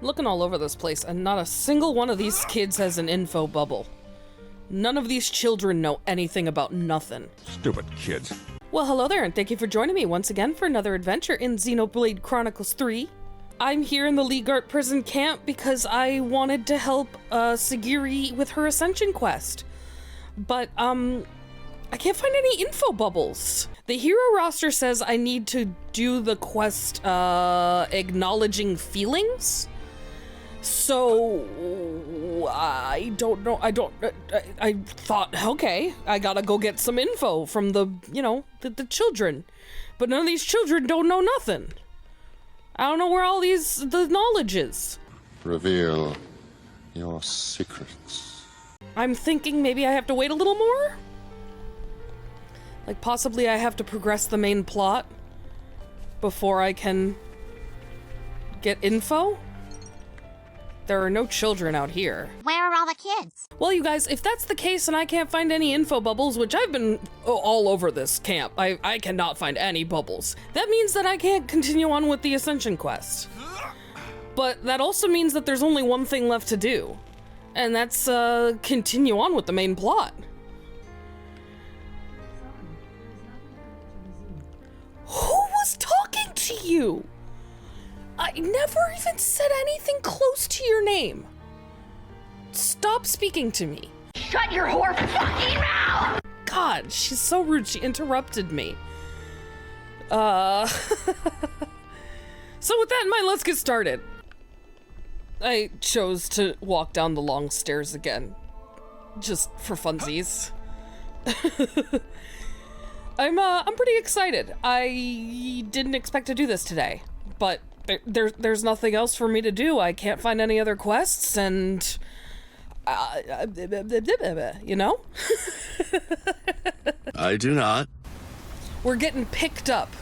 Looking all over this place, and not a single one of these kids has an info bubble. None of these children know anything about nothing. Stupid kids. Well, hello there, and thank you for joining me once again for another adventure in Xenoblade Chronicles 3. I'm here in the Legart prison camp because I wanted to help Segiri with her Ascension Quest. But, I can't find any info bubbles. The hero roster says I need to do the quest, acknowledging feelings. So, I don't know, I thought, okay, I gotta go get some info from the, you know, the children. But none of these children don't know nothing. I don't know where all the knowledge is. Reveal your secrets. I'm thinking maybe I have to wait a little more? Like possibly I have to progress the main plot before I can get info? There are no children out here. Where are all the kids? Well, you guys, if that's the case and I can't find any info bubbles, which I've been all over this camp, I cannot find any bubbles. That means that I can't continue on with the Ascension Quest. But that also means that there's only one thing left to do, and that's continue on with the main plot. Who was talking to you? I never even said anything close to your name. Stop speaking to me. Shut your whore fucking mouth! God, she's so rude. She interrupted me. So with that in mind, let's get started. I chose to walk down the long stairs again, just for funsies. I'm pretty excited. I didn't expect to do this today, but there's nothing else for me to do. I can't find any other quests, and you know? I do not. We're getting picked up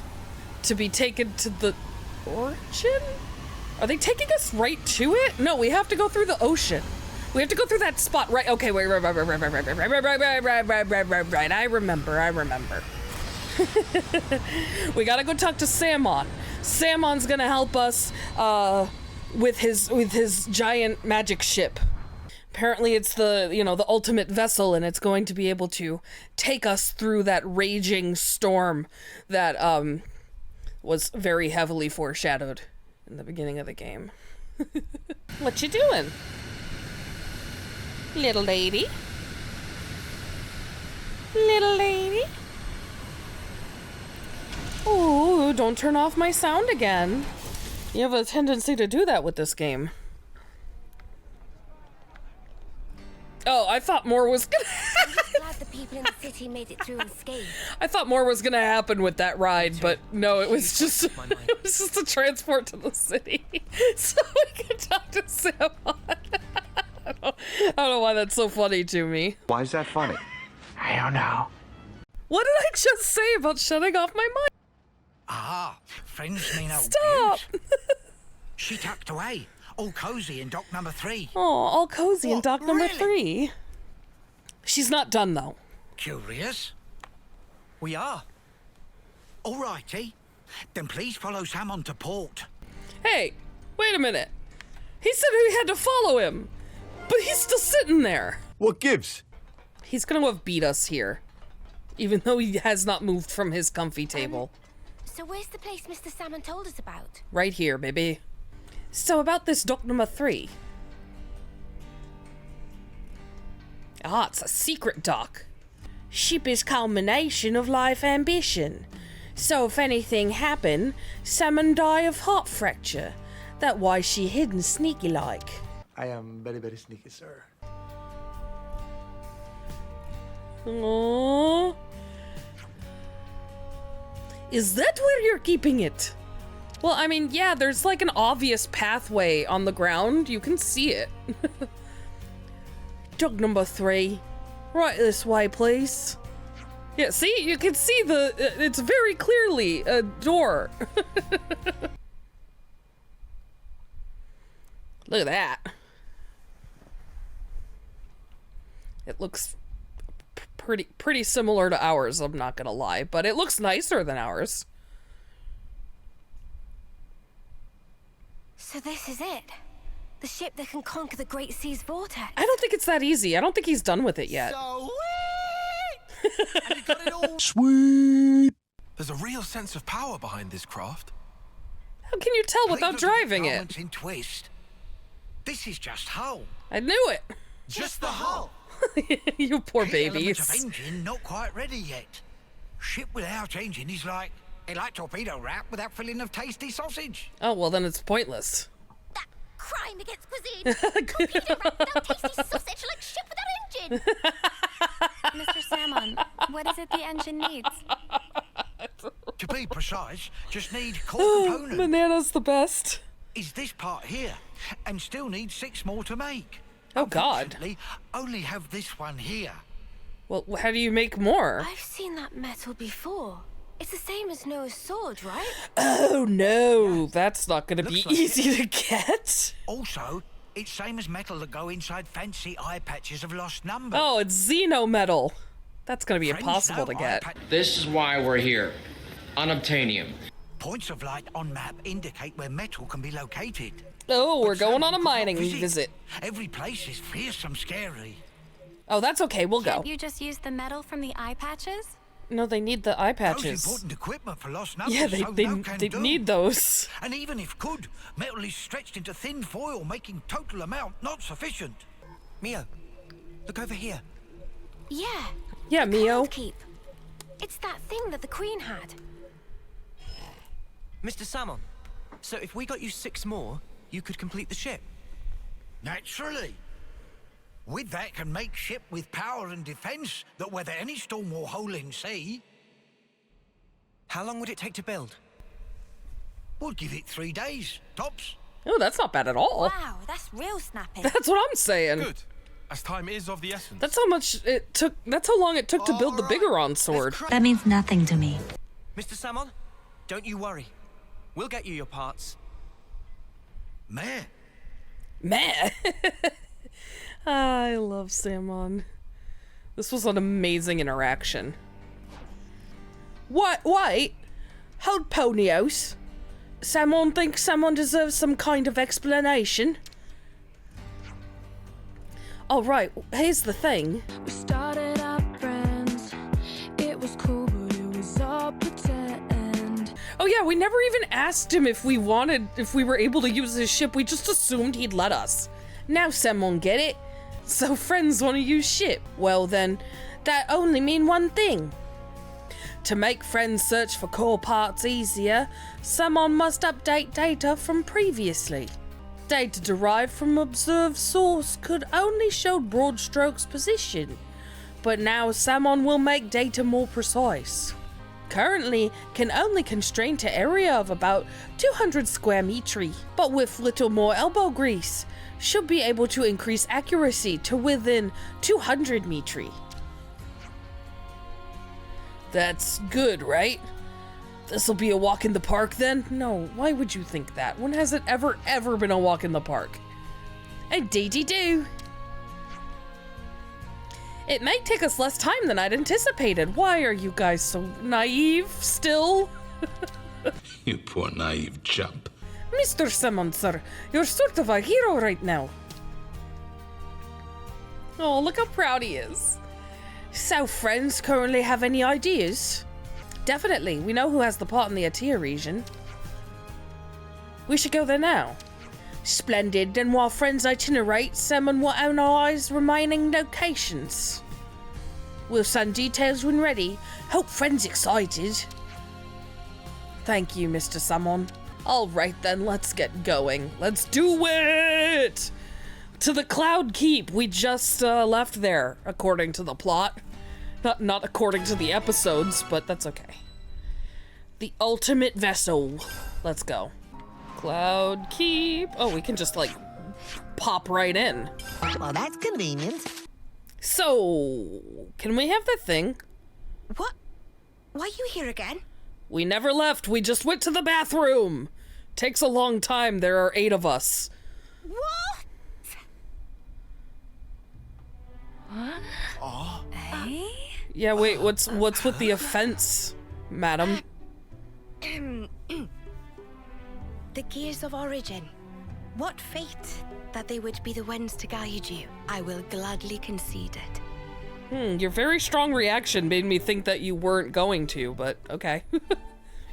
to be taken to the origin? Are they taking us right to it? No, we have to go through the ocean. We have to go through that spot, right? Okay, wait, right. I remember. We gotta go talk to Samon. Samon's gonna help us with his giant magic ship. Apparently it's the, you know, the ultimate vessel, and it's going to be able to take us through that raging storm that was very heavily foreshadowed in the beginning of the game. What you doing, little lady? Little lady? Ooh, don't turn off my sound again. You have a tendency to do that with this game. Oh, I thought more was gonna Glad the people in the city made it through unscathed. I thought more was gonna happen with that ride, but no, it was just a transport to the city, so we could talk to Samon. I don't know why that's so funny to me. Why is that funny? I don't know. What did I just say about shutting off my mic? Ah, friends mean old Stop! news. She tucked away, all cozy in dock number 3. Oh, all cozy in What, dock number really? 3. She's not done though. Curious? We are. Alrighty. Then please follow Samon to port. Hey, wait a minute. He said we had to follow him, but he's still sitting there. What gives? He's gonna have beat us here, even though he has not moved from his comfy table. So where's the place Mr. Samon told us about? Right here, baby. So about this dock number 3. Ah, it's a secret dock. Ship is culmination of life ambition. So if anything happen, Samon die of heart fracture. That why she hidden sneaky like. I am very, very sneaky, sir. Aww. Is that where you're keeping it? Well, I mean, yeah, there's like an obvious pathway on the ground. You can see it. Dock number 3. Right this way, please. Yeah, see? You can see it's very clearly a door. Look at that. It looks pretty similar to ours, I'm not gonna lie, but it looks nicer than ours. So this is it. The ship that can conquer the Great Sea's vortex. I don't think it's that easy. I don't think he's done with it yet. And you got it all. Sweet. There's a real sense of power behind this craft. How can you tell without driving it? In twist. This is just hull. I knew it. Just the hull. You poor Key element of babies. engine not quite ready yet. Ship without engine is like torpedo wrap without filling of tasty sausage. Oh, well, then it's pointless. That crime against cuisine. Torpedo wrap without tasty sausage like ship without engine. Mr. Samon, what is it the engine needs? To be precise, just need core Oh, component. Banana's the best. Is this part here, and still need 6 more to make. Oh, God. Unfortunately, only have this one here. Well, how do you make more? I've seen that metal before. It's the same as Noah's sword, right? Oh, no. That's not going to be Looks like easy to get. Also, it's same as metal that go inside fancy eye patches of lost number. Oh, it's Xeno metal. That's going to be Friends impossible know to eye get. This is why we're here. Unobtainium. Points of light on map indicate where metal can be located. Oh, we're But going Samon on a could not mining visit. Every place is fearsome scary. Oh, that's okay. We'll go. Can't you just use the metal from the eye patches? No, they need the eye Those patches. important equipment for lost numbers, Yeah, so no can they do. need those. And even if could, metal is stretched into thin foil, making total amount not sufficient. Mio, look over here. Yeah. Yeah, Mio. Keep. It's that thing that the Queen had. Mr. Samon, so if we got you 6 more, you could complete the ship. Naturally. With that can make ship with power and defense that weather any storm or hole in sea. How long would it take to build? We'll give it 3 days, tops. Oh, that's not bad at all. Wow, that's real snapping. That's what I'm saying. Good, as time is of the essence. That's how much it took. That's how long it took to build the Bigeron sword. That means nothing to me. Mr. Samon, don't you worry. We'll get you your parts. Meh. Meh. I love Samon. This was an amazing interaction. What? Wait. Hold Ponyos. Samon thinks someone deserves some kind of explanation. All right, here's the thing. We started out friends. It was cool, but it was all pretend. Oh yeah, we never even asked him if we were able to use his ship. We just assumed he'd let us. Now Samon get it. So friends want to use ship. Well then, that only mean one thing. To make friends search for core parts easier, Samon must update data from previously. Data derived from observed source could only show broad strokes position, but now Samon will make data more precise. Currently, can only constrain to area of about 200 square metri, but with little more elbow grease, should be able to increase accuracy to within 200 metri. That's good, right? This'll be a walk in the park then? No, why would you think that? When has it ever been a walk in the park? Indeedy-do. It may take us less time than I'd anticipated. Why are you guys so naive still? You poor naive chump. Mr. Samon, sir, you're sort of a hero right now. Oh, look how proud he is. So, friends currently have any ideas? Definitely, we know who has the part in the Atia region. We should go there now. Splendid, then while friends itinerate, Samon will analyze remaining locations. We'll send details when ready. Hope friends excited. Thank you, Mr. Samon. Alright then, let's get going. Let's do it! To the Cloud Keep. We just left there, according to the plot. Not according to the episodes, but that's okay. The ultimate vessel. Let's go. Cloud Keep. Oh, we can just, like, pop right in. Well, that's convenient. So, can we have the thing? What? Why are you here again? We never left. We just went to the bathroom. Takes a long time. There are 8 of us. What? Oh. Eh? Yeah, wait, what's with the offense, madam? The gears of origin. What fate that they would be the ones to guide you. I will gladly concede it. Your very strong reaction made me think that you weren't going to, but okay.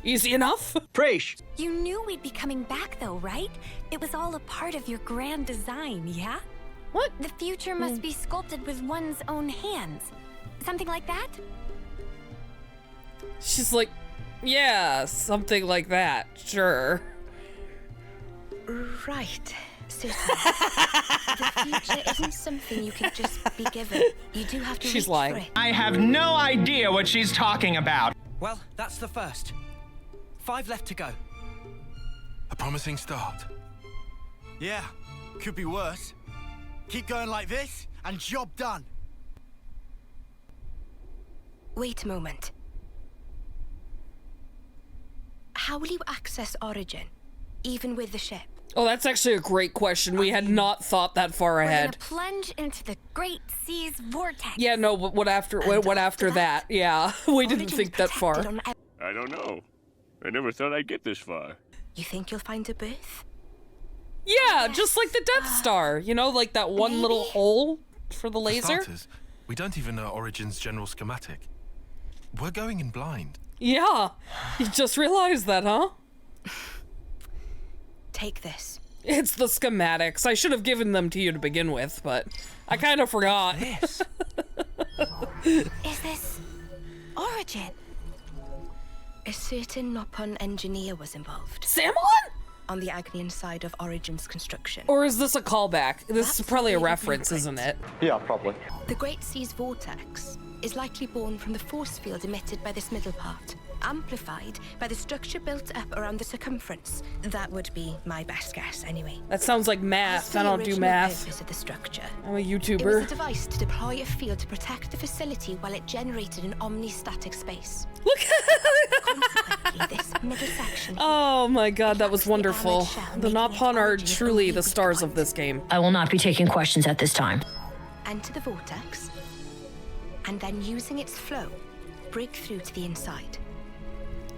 Easy enough. Preach. You knew we'd be coming back though, right? It was all a part of your grand design, yeah? What? The future must be sculpted with one's own hands. Something like that? She's like, yeah, something like that, sure. Right. Certainly. The future isn't something you can just be given. You do have to She's reach lying. for it. I have no idea what she's talking about. Well, that's the first. 5 left to go. A promising start. Yeah, could be worse. Keep going like this, and job done. Wait a moment. How will you access Origin, even with the ship? Oh, that's actually a great question. We had not thought that far ahead. We're gonna plunge into the Great Sea's vortex. Yeah, no, but what after that? Yeah, we didn't think that far. I don't know. I never thought I'd get this far. You think you'll find a berth? Yeah, just like the Death Star. You know, like that one little hole for the laser. For starters, we don't even know Origin's general schematic. We're going in blind. Yeah, you just realized that, huh? Take this. It's the schematics. I should have given them to you to begin with, but I kind of forgot. This? Is this Origin? A certain Nopon engineer was involved. Samon? On the Agnian side of Origin's construction. Or is this a callback? This is probably a reference, isn't it? Yeah, probably. The Great Sea's vortex is likely born from the force field emitted by this middle part, amplified by the structure built up around the circumference. That would be my best guess, anyway. That sounds like math. I don't do math. Of the structure. I'm a It was YouTuber. a device to deploy a field to protect the facility while it generated an omnistatic space. Look. Consequently, this middle section. Oh my god, that was the wonderful. armored shell, The making Nopon its are origin truly the believable stars of point. this game. I will not be taking questions at this time. Enter the vortex, and then using its flow, break through to the inside.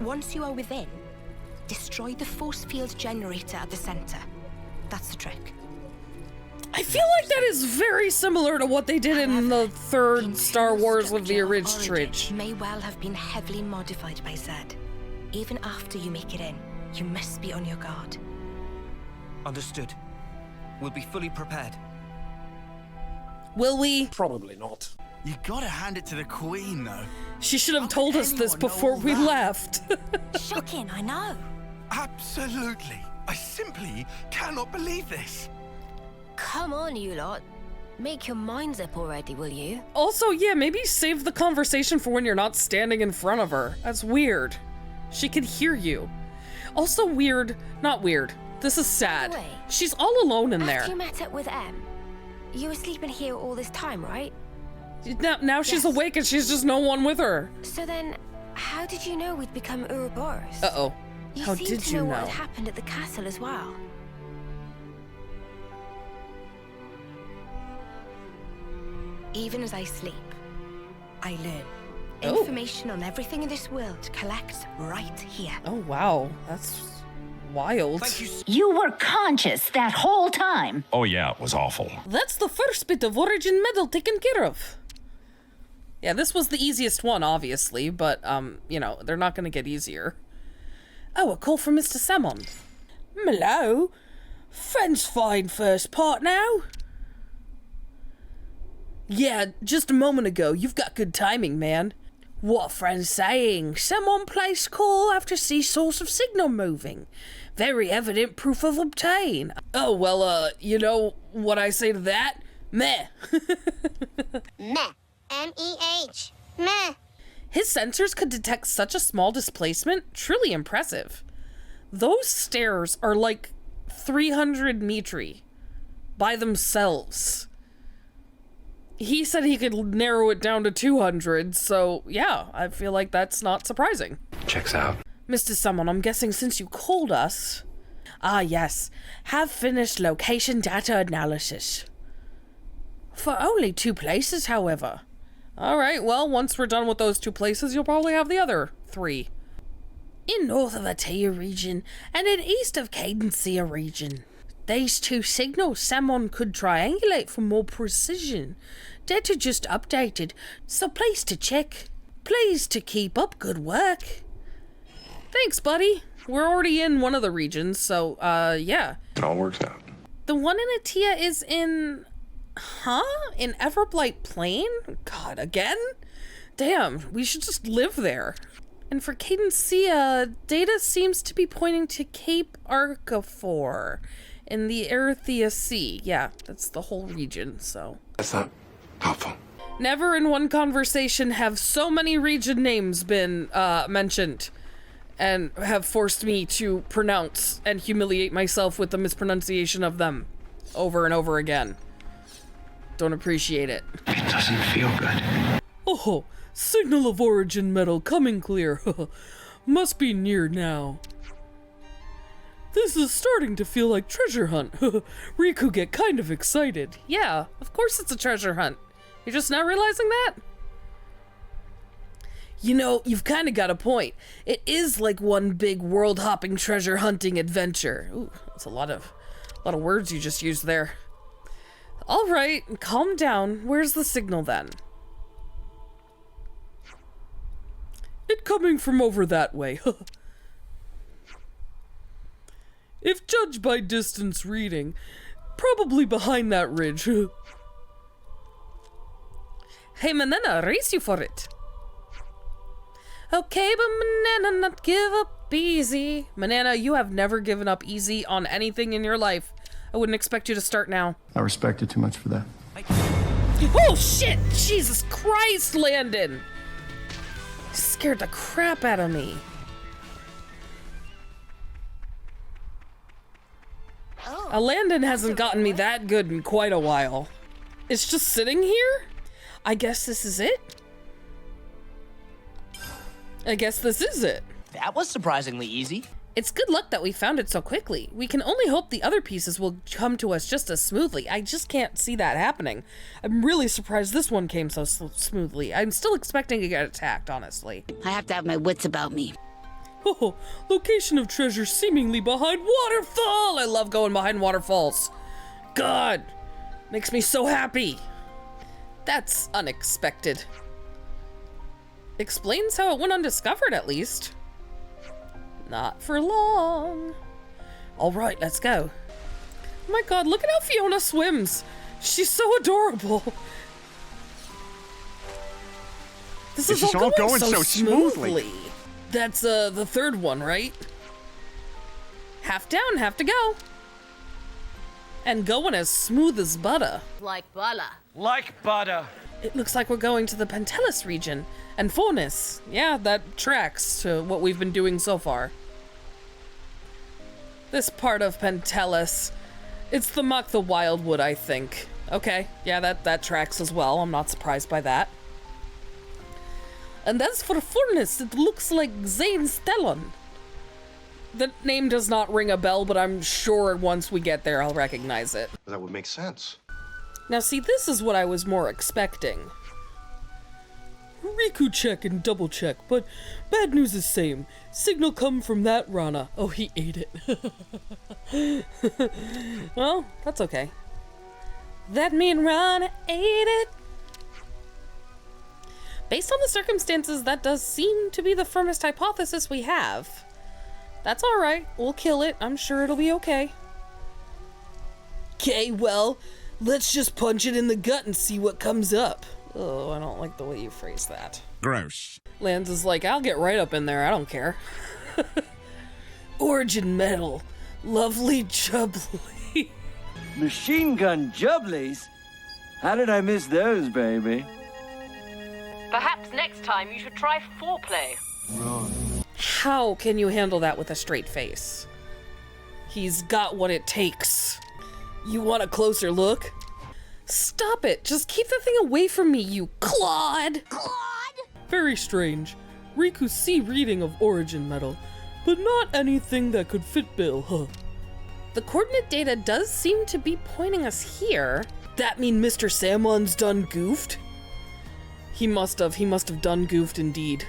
Once you are within, destroy the force field generator at the center. That's the trick. I feel like that is very similar to what they did in the third Star Wars of the original Origin may well have been heavily modified by Zed. Even after you make it in, you must be on your guard. Understood. We'll be fully prepared. Will we? Probably not. You gotta hand it to the Queen, though. She should have told us this before we left. Shocking, I know. Absolutely. I simply cannot believe this. Come on, you lot. Make your minds up already, will you? Also, yeah, maybe save the conversation for when you're not standing in front of her. That's weird. She could hear you. Also weird, not weird. This is sad. By the way, She's all alone in there. After you met up with Em, you were sleeping here all this time, right? Now she's awake and she's just no one with her. So then, how did you know we'd become Ouroboros? Uh-oh. You How seem did to you know know? what had happened at the castle as well. Even as I sleep, I learn. Oh. Information on everything in this world collects right here. Oh, wow. That's wild. You were conscious that whole time. Oh yeah, it was awful. That's the first bit of Origin medal taken care of. Yeah, this was the easiest one, obviously, but, you know, they're not gonna get easier. Oh, a call from Mr. Samon. Hello? Friend's fine first part now. Yeah, just a moment ago. You've got good timing, man. What friend's saying? Someone placed call after see source of signal moving. Very evident proof of obtain. Oh, well, you know what I say to that? Meh. Meh. M-E-H. Meh. His sensors could detect such a small displacement? Truly impressive. Those stairs are like 300 metri by themselves. He said he could narrow it down to 200, so yeah, I feel like that's not surprising. Checks out. Mr. Samon, I'm guessing since you called us... Ah, yes. Have finished location data analysis. For only 2 places, however. Alright, well, once we're done with those 2 places, you'll probably have the other 3. In north of Atea region, and in east of Cadencia region. These two signals Samon could triangulate for more precision. Data just updated, so please to check. Please to keep up good work. Thanks, buddy. We're already in one of the regions, so, yeah. It all works out. The one in Atia is in... In Everblight Plain? God, again? Damn, we should just live there. And for Cadencia, data seems to be pointing to Cape Arcafor in the Erythea Sea. Yeah, that's the whole region, so. That's not helpful. Never in one conversation have so many region names been mentioned and have forced me to pronounce and humiliate myself with the mispronunciation of them over and over again. Don't appreciate it. It doesn't feel good. Oh, signal of origin metal coming clear. Must be near now. This is starting to feel like treasure hunt. Riku get kind of excited. Yeah, of course it's a treasure hunt. You're just now realizing that? You know, you've kind of got a point. It is like one big world-hopping treasure hunting adventure. Ooh, that's a lot of words you just used there. All right, calm down. Where's the signal then? It coming from over that way. If judged by distance reading, probably behind that ridge. Hey, Manana, race you for it. Okay, but Manana, not give up easy. Manana, you have never given up easy on anything in your life. I wouldn't expect you to start now. I respect you too much for that. Oh shit! Jesus Christ, Landon! Scared the crap out of me. Landon hasn't gotten me that good in quite a while. It's just sitting here? I guess this is it? I guess this is it. That was surprisingly easy. It's good luck that we found it so quickly. We can only hope the other pieces will come to us just as smoothly. I just can't see that happening. I'm really surprised this one came so smoothly. I'm still expecting to get attacked, honestly. I have to have my wits about me. Oh, location of treasure seemingly behind waterfall! I love going behind waterfalls. God, makes me so happy. That's unexpected. Explains how it went undiscovered, at least. Not for long. All right, let's go. Oh my God, look at how Fiona swims. She's so adorable. This is all going so smoothly. That's the third one, right? Half down, half to go. And going as smooth as butter. Like butter. Like butter. It looks like we're going to the Pentelis region. And Fornis. Yeah, that tracks to what we've been doing so far. This part of Pentelis. It's the Muck the Wildwood, I think. Okay, yeah, that tracks as well. I'm not surprised by that. And as for Fornis, it looks like Zane Stellon. The name does not ring a bell, but I'm sure once we get there, I'll recognize it. That would make sense. Now see, this is what I was more expecting. Riku check and double check, but bad news is same. Signal come from that Rana. Oh, he ate it. Well, that's okay. That mean Rana ate it? Based on the circumstances, that does seem to be the firmest hypothesis we have. That's alright, we'll kill it. I'm sure it'll be okay. Okay, well, let's just punch it in the gut and see what comes up. Oh, I don't like the way you phrase that. Gross. Lance is like, I'll get right up in there, I don't care. Origin metal. Lovely jubbly. Machine gun jubblies? How did I miss those, baby? Perhaps next time you should try foreplay. How can you handle that with a straight face? He's got what it takes. You want a closer look? Stop it! Just keep the thing away from me, you clod! Very strange. Riku's C reading of origin metal, but not anything that could fit Bill, huh? The coordinate data does seem to be pointing us here. That mean Mr. Samon's done goofed? He must have done goofed indeed.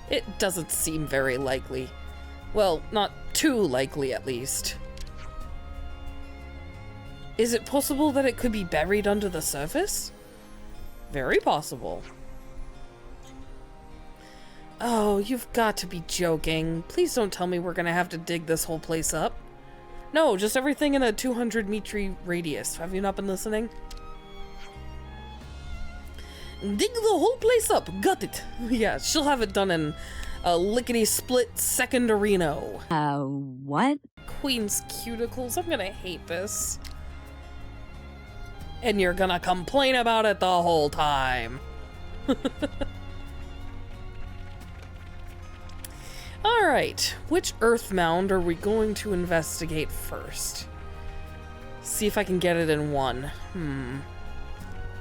It doesn't seem very likely. Well, not too likely at least. Is it possible that it could be buried under the surface? Very possible. Oh, you've got to be joking. Please don't tell me we're gonna have to dig this whole place up. No, just everything in a 200 meter radius. Have you not been listening? Dig the whole place up. Got it. Yeah, she'll have it done in a lickety-split second Reno. What? Queen's cuticles. I'm gonna hate this. And you're gonna complain about it the whole time. Alright, which earth mound are we going to investigate first? See if I can get it in one.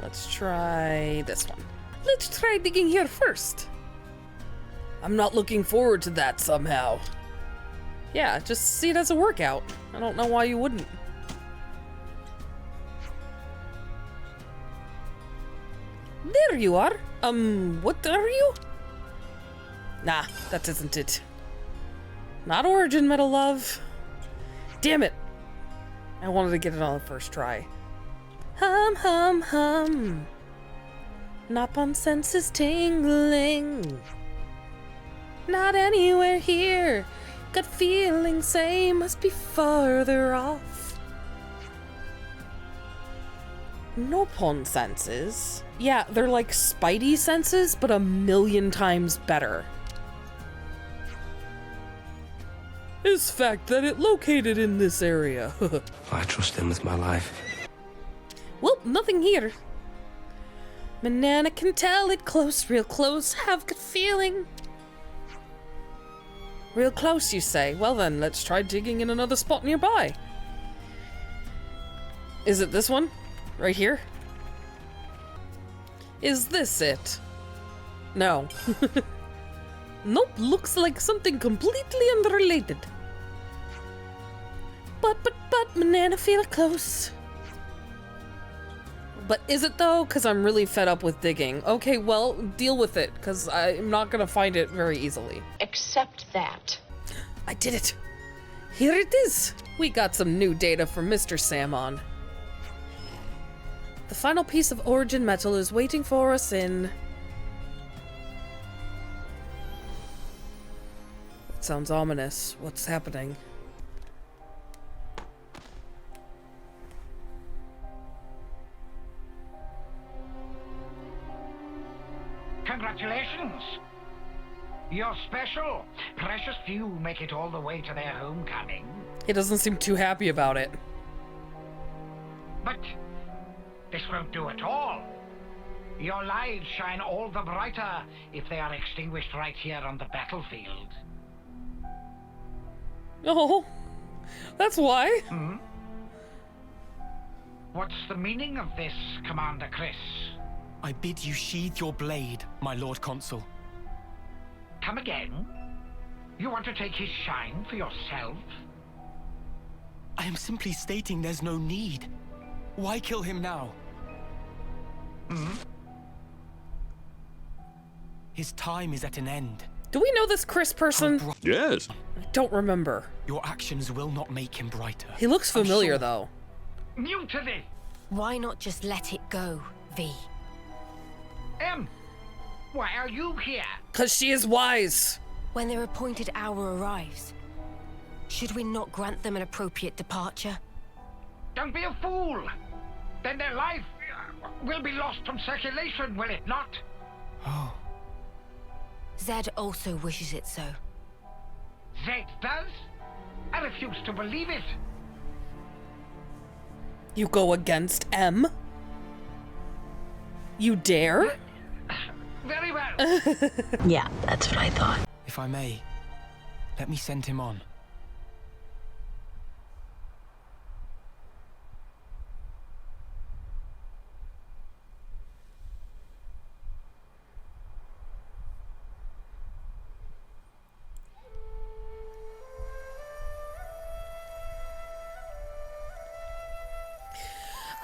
Let's try this one. Let's try digging here first. I'm not looking forward to that somehow. Yeah, just see it as a workout. I don't know why you wouldn't. There you are. What are you? Nah, that isn't it. Not origin metal, love. Damn it. I wanted to get it on the first try. Hum, hum, hum. Not on senses tingling. Not anywhere here. Gut feeling say must be farther off. No pawn senses. Yeah, they're like Spidey senses, but 1,000,000 times better. Is fact that it located in this area. I trust him with my life. Well, nothing here. Manana can tell it close, real close, have good feeling. Real close, you say? Well then, let's try digging in another spot nearby. Is it this one? Right here? Is this it? No. Nope, looks like something completely unrelated. But, Manana feel close. But is it though? Because I'm really fed up with digging. Okay, well, deal with it, because I'm not going to find it very easily. Accept that. I did it. Here it is. We got some new data from Mr. Samon. The final piece of origin metal is waiting for us in... It sounds ominous. What's happening? Congratulations! You're special. Precious few make it all the way to their homecoming. He doesn't seem too happy about it. But this won't do at all. Your lives shine all the brighter if they are extinguished right here on the battlefield. Oh, that's why. What's the meaning of this, Commander Chris? I bid you sheathe your blade, my Lord Consul. Come again? You want to take his shine for yourself? I am simply stating there's no need. Why kill him now? His time is at an end. Do we know this Chris person? Yes. I don't remember. Your actions will not make him brighter. He looks familiar, though. Mutiny! Why not just let it go, V? Why are you here? 'Cause she is wise. When their appointed hour arrives, should we not grant them an appropriate departure? Don't be a fool! Then their life will be lost from circulation, will it not? Oh. Zed also wishes it so. Zed does? I refuse to believe it. You go against M? You dare? Very well. Yeah, that's what I thought. If I may, let me send him on.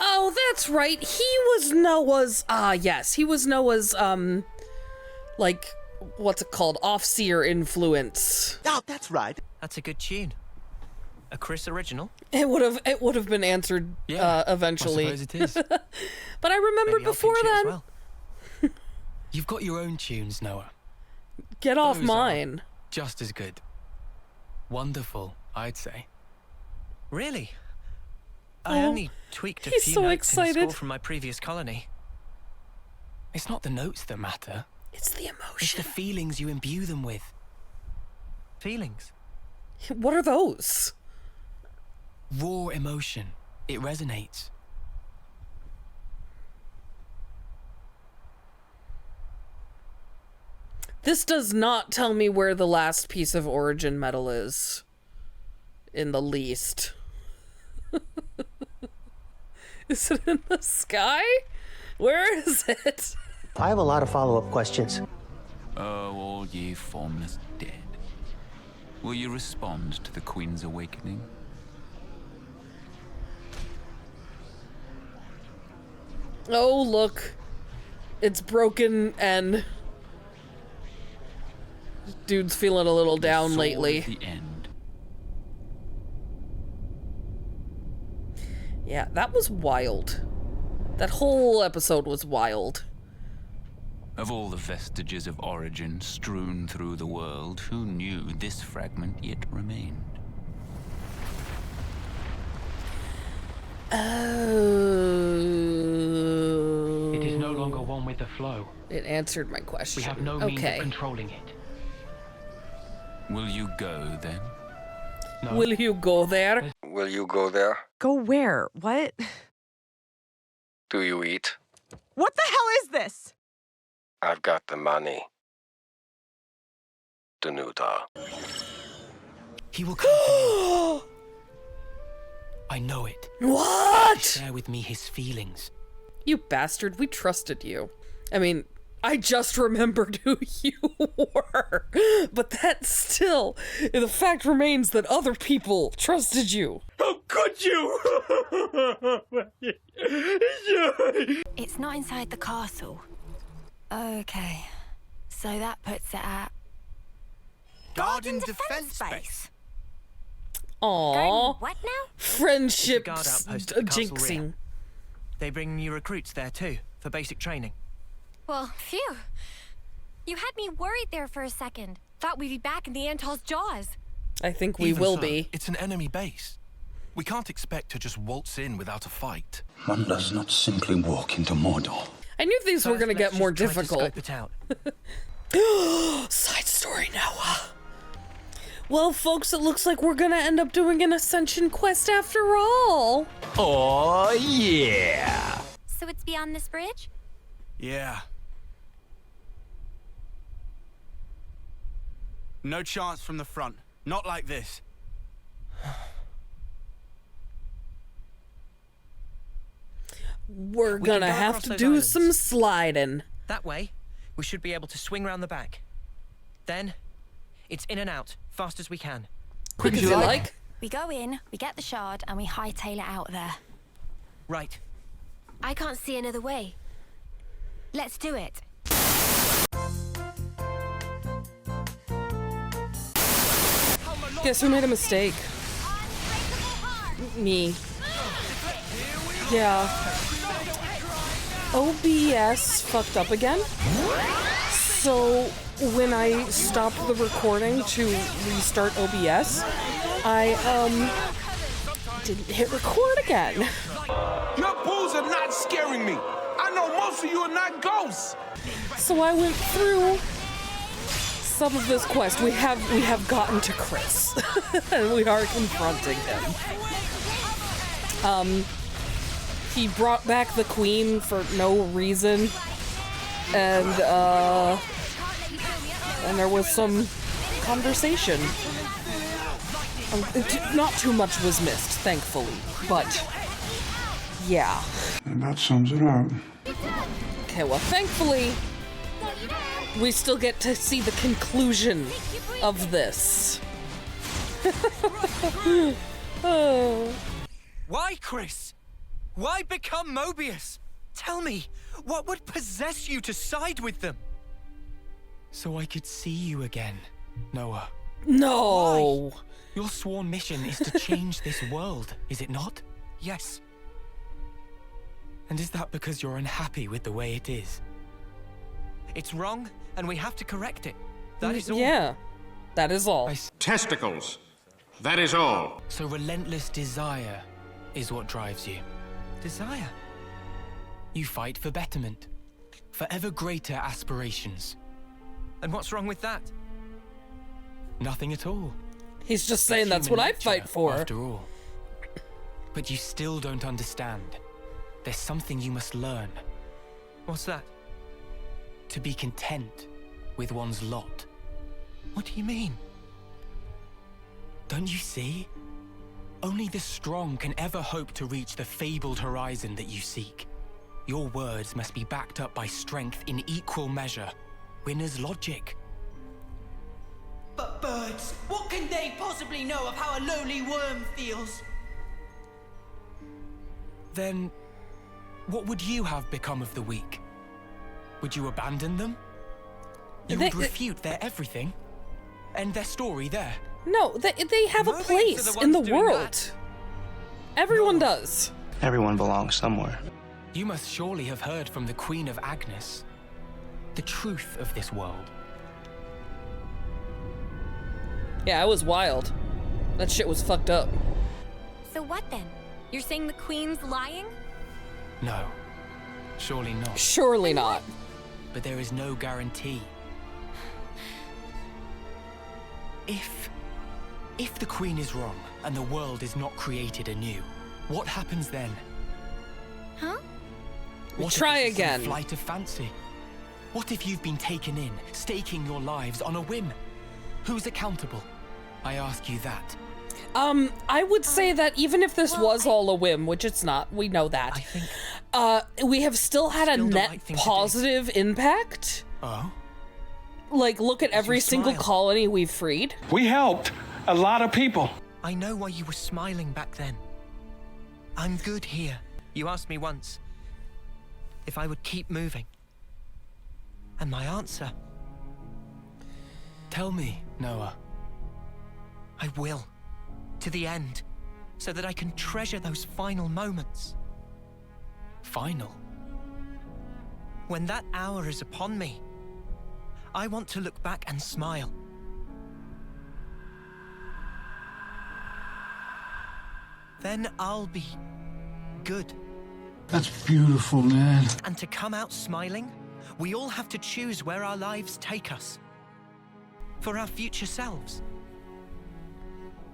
Oh, that's right. He was Noah's, yes. He was Noah's, like, what's it called? Off-seer influence. Oh, that's right. That's a good tune. A Chris original? It would have been answered eventually. I suppose it is. But I remembered before then. Well. You've got your own tunes, Noah. Get off Those mine. Are just as good. Wonderful, I'd say. Really? I only tweaked a few notes in the score from my previous colony. It's not the notes that matter. It's the emotion. It's the feelings you imbue them with. Feelings? What are those? Raw emotion. It resonates. This does not tell me where the last piece of origin metal is. In the least. Is it in the sky? Where is it? I have a lot of follow-up questions. Oh, all ye formless dead. Will you respond to the Queen's awakening? Oh, look. It's broken and... Dude's feeling a little down lately. The end. Yeah, that was wild. That whole episode was wild. Of all the vestiges of origin strewn through the world, who knew this fragment yet remained? Oh. It is no longer one with the flow. It answered my question. We have no means of controlling it. Will you go then? No. Will you go there? Will you go there? Go where? What? Do you eat? What the hell is this? I've got the money. Danuta. He will come to me. I know it. What? Share with me his feelings. You bastard, we trusted you. I mean, I just remembered who you were. But that still, the fact remains that other people trusted you. How could you? It's not inside the castle. Okay. So that puts it at... Garden Defense Space. Aww. What now? Friendship Guard outpost at the castle jinxing. rear. They bring new recruits there too, for basic training. Well, phew. You had me worried there for a second. Thought we'd be back in the Antol's jaws. I think we Even will so, be. It's an enemy base. We can't expect to just waltz in without a fight. One does not simply walk into Mordor. I knew these were going to get more Try to difficult. scope it out. Side story, Noah. Well, folks, it looks like we're going to end up doing an Ascension Quest after all. Oh, yeah. So it's beyond this bridge? Yeah. No chance from the front. Not like this. We're We going to can go have across to those do islands. some sliding. That way, we should be able to swing round the back. Then, it's in and out, fast as we can. Quick as you like. We go in, we get the shard, and we hightail it out there. Right. I can't see another way. Let's do it. Guess who made a mistake? Me. Yeah. OBS fucked up again. So when I stopped the recording to restart OBS, I didn't hit record again. Your bulls are not scaring me. I know most of you are not ghosts. So I went through some of this quest. We have gotten to Chris, and we are confronting him. He brought back the queen for no reason, and there was some conversation. Not too much was missed, thankfully, but yeah. And that sums it up. Okay, well, thankfully, we still get to see the conclusion of this. Oh. Why, Chris? Why become Mobius? Tell me, what would possess you to side with them? So I could see you again, Noah. No! Why? Your sworn mission is to change this world, is it not? Yes. And is that because you're unhappy with the way it is? It's wrong, and we have to correct it. That is all. Yeah, that is all. Testicles. That is all. So relentless desire is what drives you. Desire? You fight for betterment, for ever greater aspirations. And what's wrong with that? Nothing at all. He's just saying that's what I fight for. After all. But you still don't understand. There's something you must learn. What's that? To be content with one's lot. What do you mean? Don't you see? Only the strong can ever hope to reach the fabled horizon that you seek. Your words must be backed up by strength in equal measure. Winner's logic. But birds, what can they possibly know of how a lowly worm feels? Then, what would you have become of the weak? Would you abandon them? You would refute their everything? End their story there? No, they have a place in the world. Everyone does. Everyone belongs somewhere. You must surely have heard from the Queen of Agnes. The truth of this world. Yeah, it was wild. That shit was fucked up. So what then? You're saying the Queen's lying? No. Surely not. Surely not. But there is no guarantee. If the Queen is wrong and the world is not created anew, what happens then? Huh? What Try if it's again. A flight of fancy? What if you've been taken in, staking your lives on a whim? Who's accountable? I ask you that. I would say that even if this was all a whim, which it's not, we know that. I think we have still had a net positive impact. Oh? Like, look at every single colony we've freed. We helped a lot of people. I know why you were smiling back then. I'm good here. You asked me once if I would keep moving. And my answer... Tell me, Noah. I will. To the end. So that I can treasure those final moments. Final? When that hour is upon me, I want to look back and smile. Then I'll be good. That's beautiful, man. And to come out smiling, we all have to choose where our lives take us. For our future selves.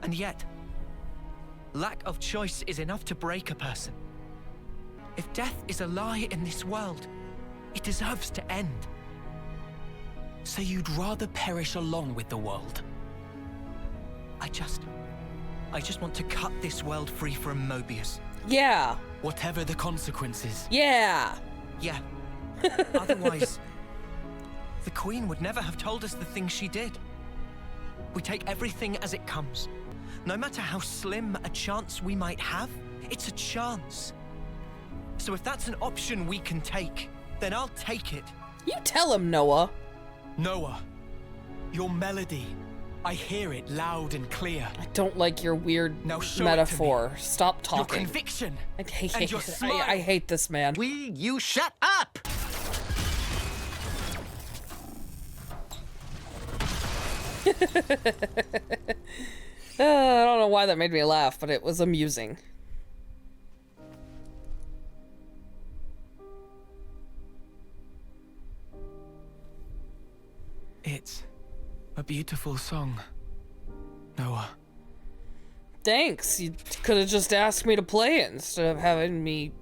And yet, lack of choice is enough to break a person. If death is a lie in this world, it deserves to end. So you'd rather perish along with the world? I just want to cut this world free from Mobius. Yeah. Whatever the consequences. Yeah. Yeah. Otherwise, the Queen would never have told us the things she did. We take everything as it comes. No matter how slim a chance we might have, it's a chance. So if that's an option we can take, then I'll take it. You tell him, Noah. Noah, your melody. I hear it loud and clear. I don't like your weird metaphor. Stop talking. Your conviction. I hate this man. You shut up! I don't know why that made me laugh, but it was amusing. It's a beautiful song, Noah. Thanks. You could have just asked me to play it instead of having me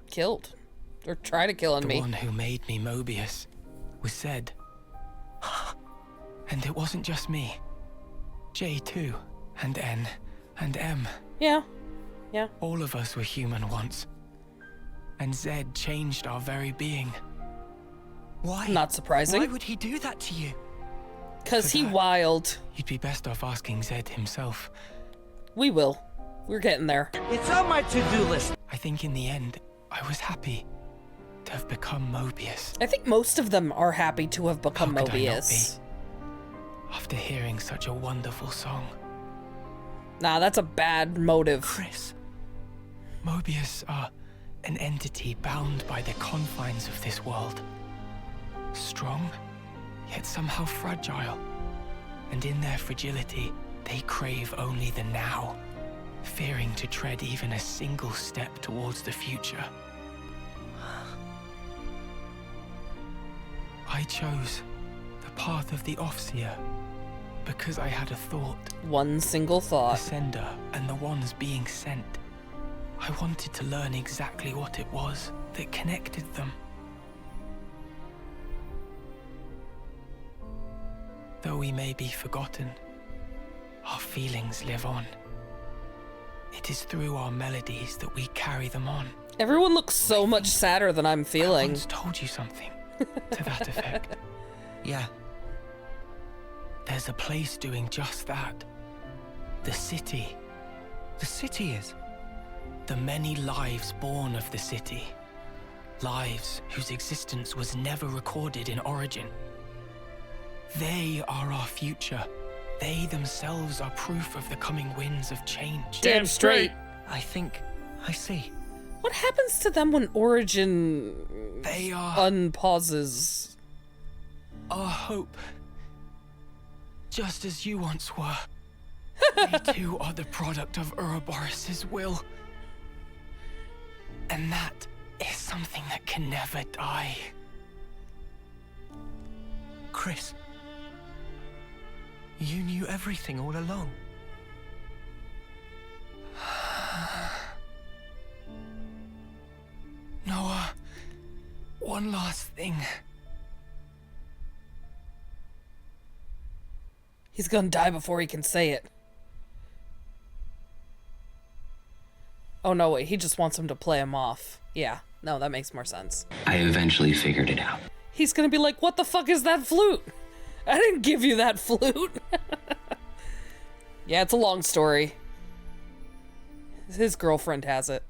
killed. Or try to kill me. The one who made me Mobius was Zed. And it wasn't just me. J too. And N. And M. Yeah. Yeah. All of us were human once. And Zed changed our very being. Why? Not surprising. Why would he do that to you? Because he wild. You'd be best off asking Zed himself. We will. We're getting there. It's on my to-do list. I think in the end, I was happy to have become Mobius. I think most of them are happy to have become How could I not Mobius. after hearing such a wonderful song. Nah, that's a bad motive. Chris, Mobius are an entity bound by the confines of this world. Strong, yet somehow fragile. And in their fragility, they crave only the now, fearing to tread even a single step towards the future. I chose the path of the Offseer because I had a thought. One single thought. The sender and the ones being sent. I wanted to learn exactly what it was that connected them. Though we may be forgotten, our feelings live on. It is through our melodies that we carry them on. Everyone looks so much sadder than I'm feeling. I once told you something to that effect. Yeah. There's a place doing just that. The city. The city is? The many lives born of the city. Lives whose existence was never recorded in Origin. They are our future. They themselves are proof of the coming winds of change. Damn straight. I think I see. What happens to them when Origin They are unpauses? our hope. Just as you once were. They too are the product of Ouroboros' will. And that is something that can never die. Chris, you knew everything all along. Noah, one last thing. He's gonna die before he can say it. Oh no, wait, he just wants him to play him off. Yeah, no, that makes more sense. I eventually figured it out. He's gonna be like, what the fuck is that flute? I didn't give you that flute. Yeah, it's a long story. His girlfriend has it.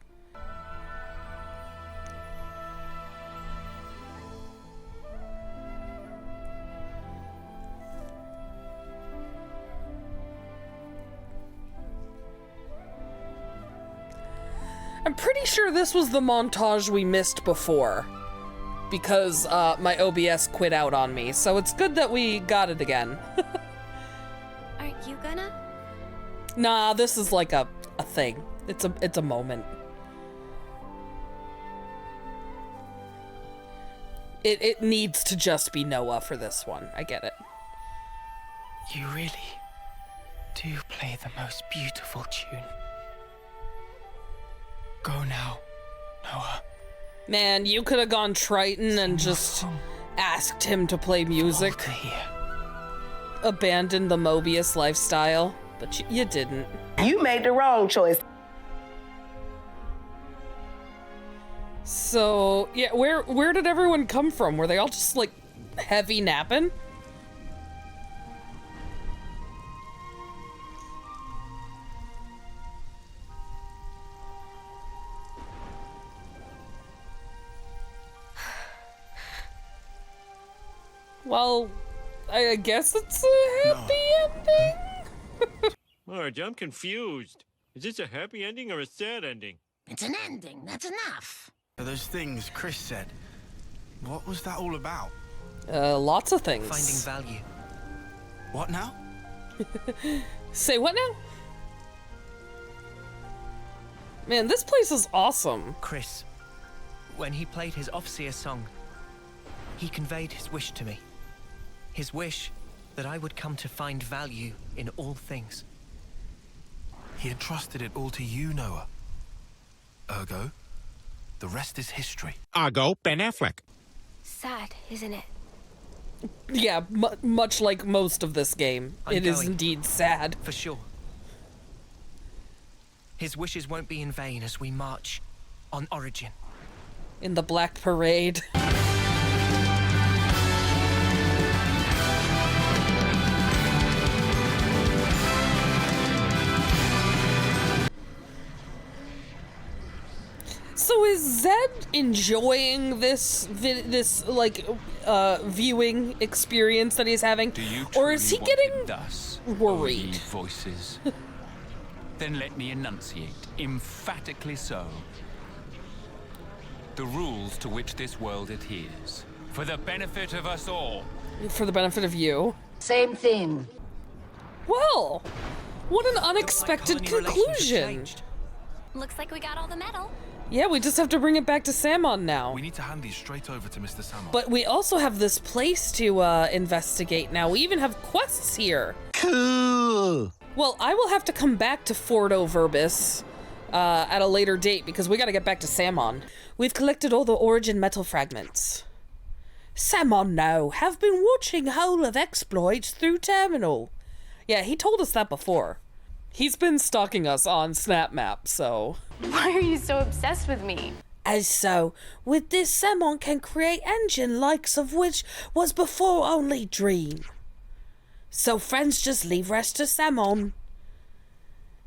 I'm pretty sure this was the montage we missed before, because my OBS quit out on me, so it's good that we got it again. Aren't you gonna? Nah, this is like a thing. It's a moment. It needs to just be Noah for this one. I get it. You really do play the most beautiful tune. Go now, Noah. Man, you could have gone Triton and just asked him to play music. Abandoned the Mobius lifestyle, but you didn't. You made the wrong choice. So, yeah, where did everyone come from? Were they all just, like, heavy napping? Well, I guess it's a happy ending? Marge, I'm confused. Is this a happy ending or a sad ending? It's an ending, that's enough. Those things Chris said, what was that all about? Lots of things. Finding value. What now? Say what now? Man, this place is awesome. Chris, when he played his Offseer song, he conveyed his wish to me. His wish that I would come to find value in all things. He entrusted it all to you, Noah. Ergo, the rest is history. Ergo, Ben Affleck. Sad, isn't it? Yeah, much like most of this game. It is indeed sad. For sure. His wishes won't be in vain as we march on Origin. In the Black Parade. So is Zed enjoying this like viewing experience that he's having, or is he getting worried? Voices. Then let me enunciate, emphatically so, the rules to which this world adheres, for the benefit of us all. For the benefit of you. Same thing. Well, what an unexpected conclusion. Looks like we got all the metal. Yeah, we just have to bring it back to Samon now. We need to hand these straight over to Mr. Samon. But we also have this place to investigate now. We even have quests here. Cool. Well, I will have to come back to Fordo Verbis at a later date because we gotta get back to Samon. We've collected all the origin metal fragments. Samon now have been watching whole of exploits through terminal. Yeah, he told us that before. He's been stalking us on SnapMap, so... Why are you so obsessed with me? As so, with this Samon can create engine likes of which was before only dream. So friends just leave rest to Samon.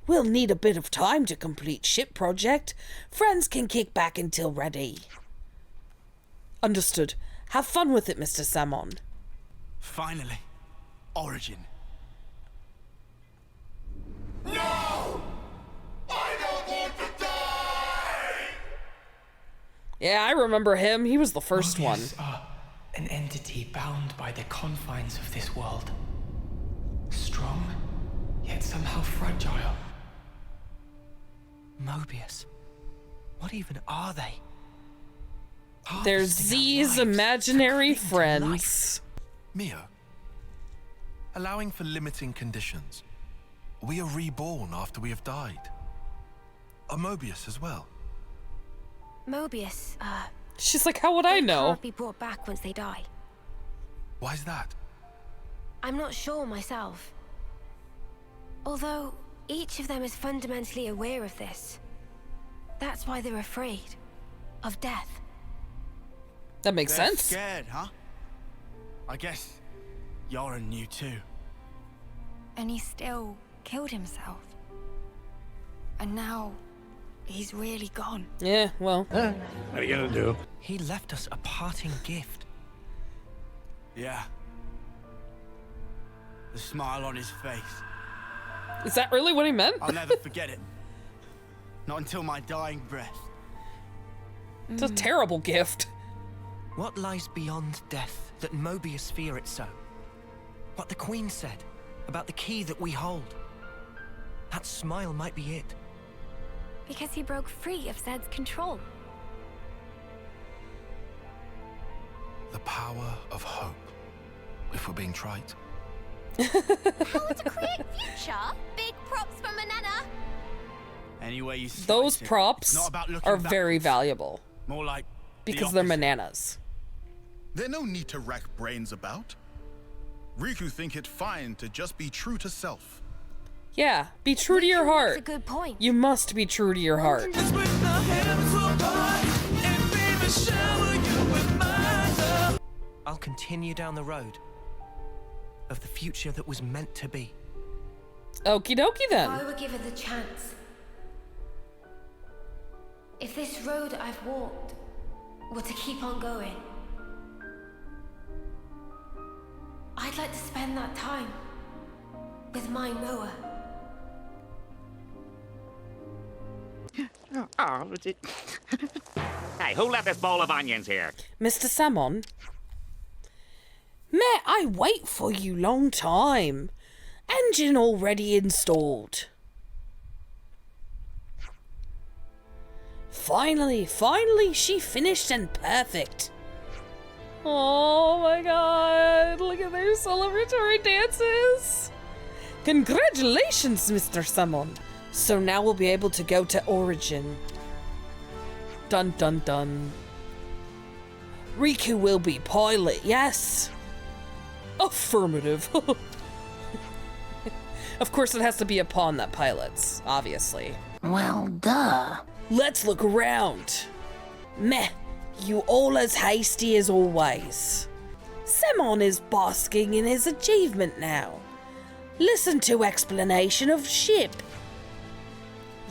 We'll need a bit of time to complete ship project. Friends can kick back until ready. Understood. Have fun with it, Mr. Samon. Finally. Origin. No! I don't want to die! Yeah, I remember him. He was the first one. An entity bound by the confines of this world. Strong, yet somehow fragile. Mobius. What even are they? They're Z's imaginary friends. Mio, allowing for limiting conditions, we are reborn after we have died. A Mobius as well. Mobius, She's like, how would I know? Can't be brought back once they die. Why is that? I'm not sure myself. Although, each of them is fundamentally aware of this. That's why they're afraid of death. That makes They're sense. Scared, huh? I guess Yoren knew too. And he still killed himself. And now, he's really gone. Yeah, well. What are you gonna do? He left us a parting gift. Yeah. The smile on his face. Is that really what he meant? I'll never forget it. Not until my dying breath. It's a terrible gift. What lies beyond death that Mobius fear it so? What the Queen said about the key that we hold. That smile might be it. Because he broke free of Zed's control. The power of hope, if we're being trite. Power to create future? Big props for Manana. Anyway, you slice Those it. props It's not about looking are very backwards. valuable. More like because they're bananas. There's no need to rack brains about. Riku think it fine to just be true to self. Yeah, be true to your heart. That's a good point. You must be true to your heart. I'll continue down the road of the future that was meant to be. Okie dokie then. If I were given the chance, if this road I've walked were to keep on going, I'd like to spend that time with my Noah. Oh, hey, who left this bowl of onions here? Mr. Samon? May I wait for you long time? Engine already installed. Finally, she finished and perfect. Oh my god, look at their celebratory dances. Congratulations, Mr. Samon. So now we'll be able to go to Origin. Dun dun dun. Riku will be pilot, yes. Affirmative. Of course it has to be a pawn that pilots, obviously. Well, duh. Let's look around. Meh, you all as hasty as always. Samon is basking in his achievement now. Listen to explanation of ship.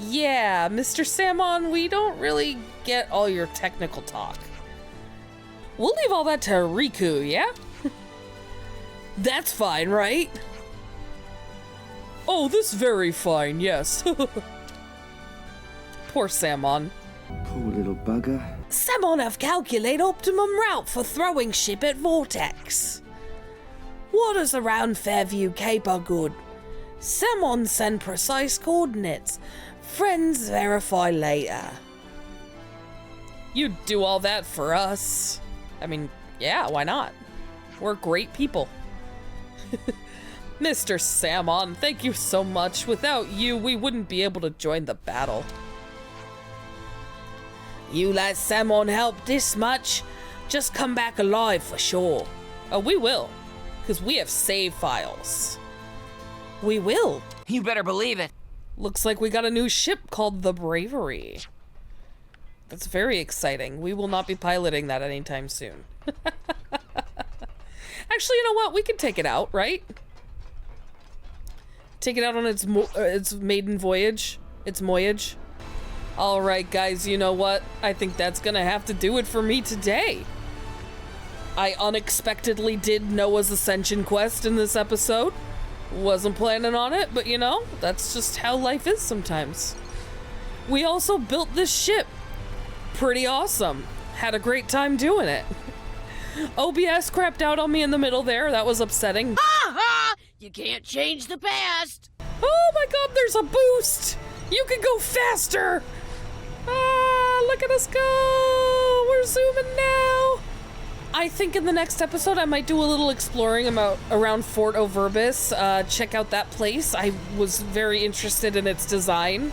Yeah, Mr. Samon, we don't really get all your technical talk. We'll leave all that to Riku, yeah? That's fine, right? Oh, this very fine, yes. Poor Samon. Poor little bugger. Samon have calculated optimum route for throwing ship at Vortex. Waters around Fairview Cape are good. Samon send precise coordinates. Friends verify later. You'd do all that for us. I mean, yeah, why not? We're great people. Mr. Samon, thank you so much. Without you, we wouldn't be able to join the battle. You let Samon help this much, just come back alive for sure. Oh, we will, because we have save files. We will. You better believe it. Looks like we got a new ship called the Bravery. That's very exciting. We will not be piloting that anytime soon. Actually, you know what? We can take it out, right? Take it out on its maiden voyage. Its voyage. All right, guys, you know what? I think that's gonna have to do it for me today. I unexpectedly did Noah's Ascension Quest in this episode. Wasn't planning on it, but you know, that's just how life is sometimes. We also built this ship. Pretty awesome. Had a great time doing it. OBS crapped out on me in the middle there. That was upsetting. Ha ha! You can't change the past. Oh my god, there's a boost! You can go faster! Ah, look at us go! We're zooming now! I think in the next episode I might do a little exploring around Fort Overbus. Check out that place. I was very interested in its design,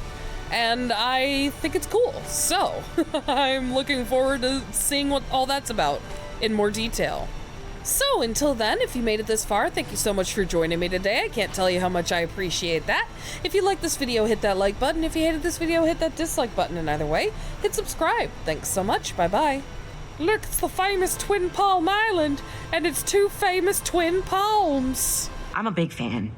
and I think it's cool. So, I'm looking forward to seeing what all that's about in more detail. So until then, if you made it this far, thank you so much for joining me today. I can't tell you how much I appreciate that. If you liked this video, hit that like button. If you hated this video, hit that dislike button. And either way, hit subscribe. Thanks so much. Bye-bye. Look, it's the famous Twin Palm Island, and it's two famous twin palms. I'm a big fan.